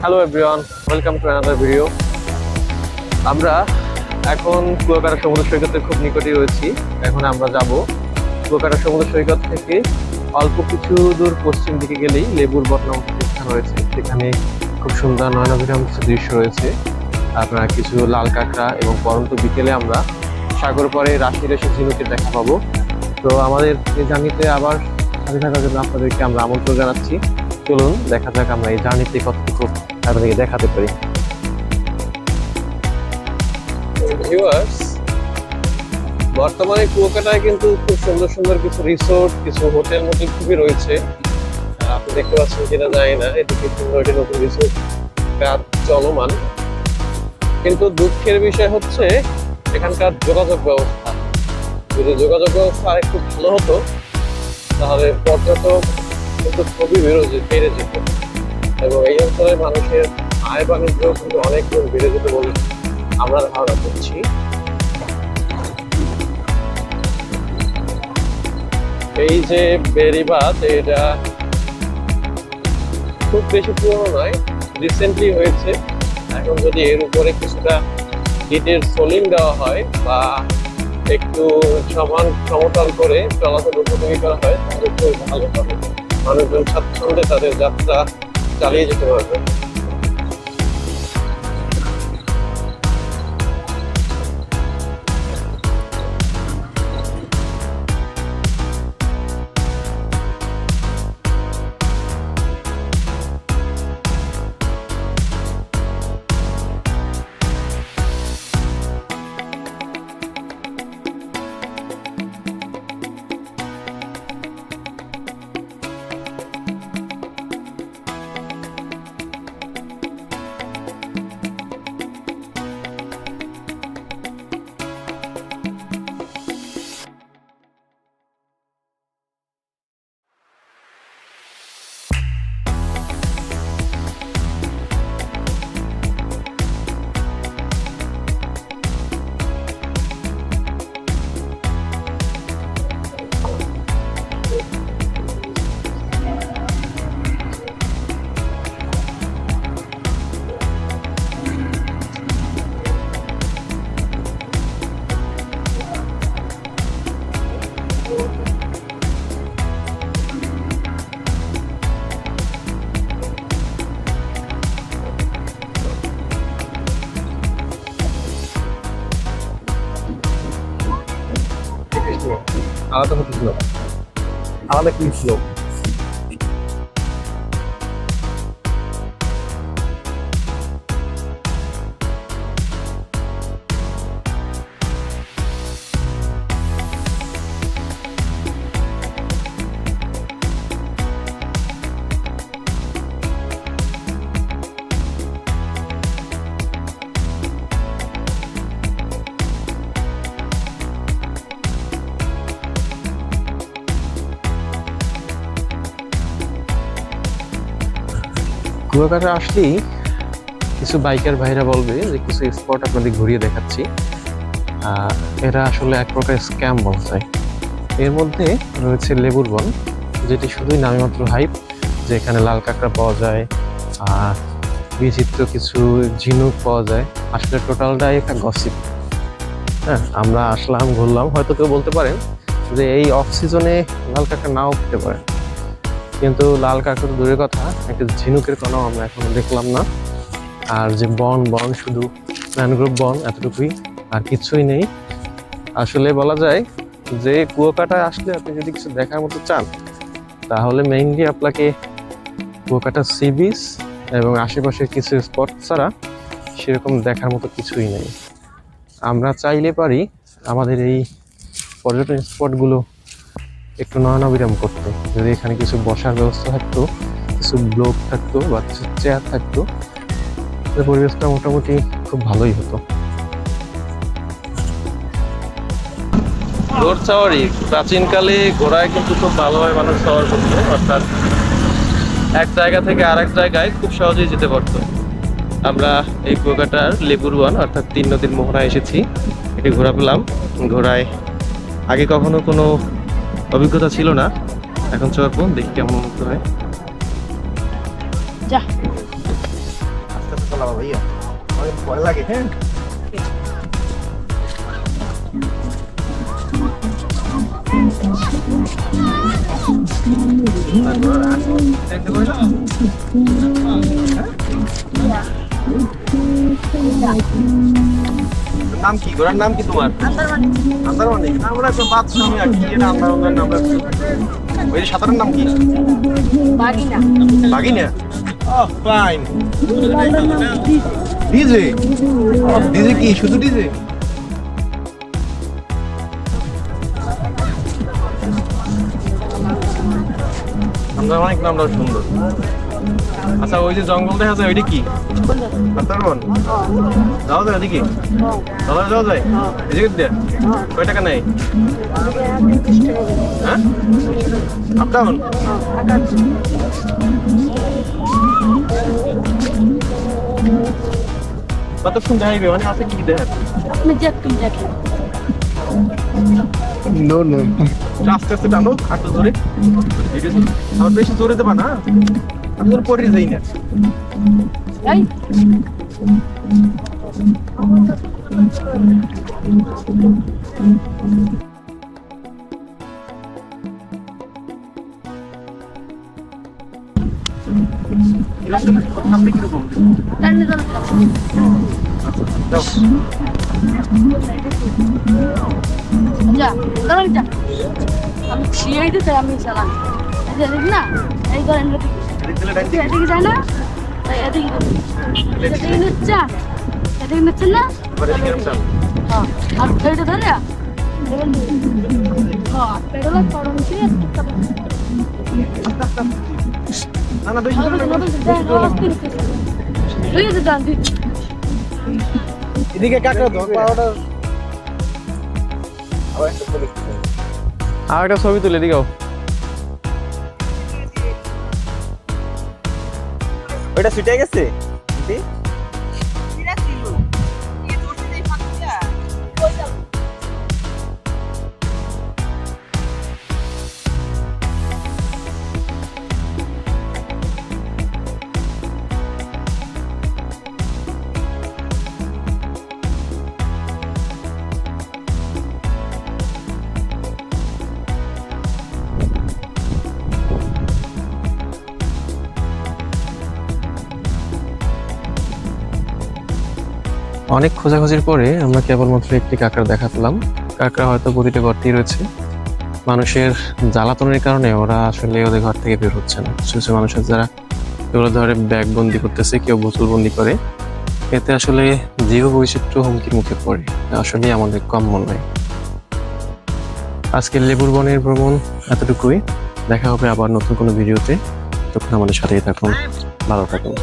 Hello everyone, welcome to another video. আমরা এখন কুয়াকাটা সমুদ্র সৈকতের খুব নিকটেই রয়েছি। এখন আমরা যাব কুয়াকাটা সমুদ্র সৈকত থেকে অল্প কিছু দূর পশ্চিম দিকে গেলেই লেবুর বট নামক একটি স্থান রয়েছে। সেখানে খুব সুন্দর নয়নাভিরাম কিছু দৃশ্য রয়েছে। আপনার কিছু লাল কাঁকড়া এবং পরন্ত বিকেলে আমরা সাগর পরে রাশি রাশি ঝিনুকের দেখা পাবো। তো আমাদের এই জার্নিতে আবার সাথে থাকার জন্য আপনাদেরকে আমরা আমন্ত্রণ জানাচ্ছি। চলুন দেখা যাক আমরা এই জার্নিতে কতটুকু আপনাদেরকে দেখাতে পারি। ভিউয়ার্স, বর্তমানে কুয়াকাটায় কিন্তু খুব সুন্দর সুন্দর কিছু রিসোর্ট, কিছু হোটেল মোটেল খুবই রয়েছে। আপনি দেখতে পাচ্ছেন কিনা জানি না, এদিকে সুন্দর একটি নতুন রিসোর্ট কাজ চলমান। কিন্তু দুঃখের বিষয় হচ্ছে এখানকার যোগাযোগ ব্যবস্থা। যদি যোগাযোগ ব্যবস্থা আরেকটু ভালো হতো তাহলে পর্যটক কিন্তু খুবই বেড়ে যেত এবং এই অঞ্চলের মানুষের আয় বাণিজ্য কিন্তু অনেক গুণ বেড়ে যেত বলে আমরা ধারণা করছি। এই যে বেড়িবাঁধ, এটা খুব বেশি পুরনো নয়, রিসেন্টলি হয়েছে। এখন যদি এর উপরে কিছুটা ইটের সোলিং দেওয়া হয় বা একটু সমতল করে চলাচল উপযোগী করা হয় তাহলে খুবই ভালো হবে। মানুষজন স্বাচ্ছন্দ্যে তাদের যাত্রা চালিয়ে যেতে পারবে। আলাদা হতে ছিল, আলাদা কি ছিল? কুয়াকাটা আসলেই কিছু বাইকার ভাইরা বলবে যে কিছু স্পট আপনাদের ঘুরিয়ে দেখাচ্ছি। এরা আসলে এক প্রকার স্ক্যাম বলা যায়। এর মধ্যে রয়েছে লেবুর বন, যেটি শুধুই নামে মাত্র হাইপ, যে এখানে লাল কাঁকড়া পাওয়া যায়, বিচিত্র কিছু ঝিনুক পাওয়া যায়। আসলে টোটালটাই একটা গসিপ। হ্যাঁ, আমরা আসলাম, ঘুরলাম, হয়তো কেউ বলতে পারেন যে এই অফ সিজনে লাল কাঁকড়া নাও পেতে পারে, কিন্তু লাল কাঁকড়া তো দূরের কথা, একটা ঝিনুকের কোনো আমরা এখনো দেখলাম না। আর যে বন শুধু ম্যানগ্রোভ বন, এতটুকুই, আর কিছুই নেই। আসলে বলা যায় যে কুয়াকাটায় আসলে আপনি যদি কিছু দেখার মতো চান তাহলে মেইনলি আপনাকে কুয়াকাটা সি বিচ এবং আশেপাশের কিছু স্পট ছাড়া সেরকম দেখার মতো কিছুই নেই। আমরা চাইলে পারি আমাদের এই পর্যটন স্পটগুলো একটু নয়নাভিরাম করতে। যদি এখানে কিছু বসার ব্যবস্থা থাকতো, কিছু ব্লক থাকতো বা কিছু চেয়ার থাকতো, পরিবেশটা মোটামুটি খুব ভালোই হতো। ঘোড় সাওয়ারি প্রাচীনকালে ঘোড়ায় কিন্তু খুব ভালোভাবে মানুষ সাওয়ার করতো, অর্থাৎ এক জায়গা থেকে আরেক জায়গায় খুব সহজেই যেতে পারতো। আমরা এই কুয়াকাটার লেবুর বন অর্থাৎ 3 নদীর মোহনায় এসেছি। এটি ঘোরা পেলাম। ঘোড়ায় আগে কখনো কোনো অভিজ্ঞতা ছিল না, এখন চড়বো, দেখি কেমন হয়। চালাবো ভাইয়া, অনেক ভয় লাগে। হ্যাঁ নাম কি, ঘোড়ার নাম কি তোমার? আন্দারমানি। আমরা তো বাদশা, আমি আর কি এটা আন্দারমানের নাম রাখছি। ওই যে সাঁতারের নাম কি? বাগিনা। বাগিনা? ওহ ফাইন। ডিজে? ডিজে কি শুধু ডিজে? আন্দারমানিক নামটাও সুন্দর। আচ্ছা ওই যে জঙ্গল দেখা যায় ওইটা কি? আন্দারমান? যাওয়া যায় ওদিকে? যাওয়া যায়? এদিকে দিয়ে? কয় টাকা নেয়? হ্যাঁ? Up down? কতক্ষণ যাইবে, মানে আছে কি দেখার? নো নো, আস্তে আস্তে টানো, হাঁটু ধরে। আমার বেশি জোরে দেবা না, আমি তোর পরে যাই না। আমি ছিঁড়ে দিতে আমি চালাম না, এই ধরেন এদিকে যায় না, এদিকে নিচ্ছে, এদিকে নিচ্ছেন না, হ্যাঁ আর এটা ধরে পেডাল করুন কি এদিকে কাকড়া ধর পাউডার। আর একটা ছবি তুলে দিও। ওইটা ছুটে গেছে। অনেক খোঁজাখুঁজির পরে আমরা কেবলমাত্র একটি কাঁকড়া দেখা পেলাম। কাঁকড়া হয়তো প্রতিটা গর্তেই রয়েছে। মানুষের জ্বালাতনের কারণে ওরা আসলে ওদের ঘর থেকে বের হচ্ছে না। কিছু কিছু মানুষের যারা এগুলো ধরে ব্যাগ বন্দি করতেছে, কেউ বোতল বন্দি করে, এতে আসলে জীব বৈচিত্র্য হুমকির মুখে পড়ে। আসলে আমাদের কম মনে হয়। আজকের লেবুর বনের ভ্রমণ এতটুকুই। দেখা হবে আবার নতুন কোনো ভিডিওতে। তখন আমাদের সাথেই থাকুন, ভালো থাকুন।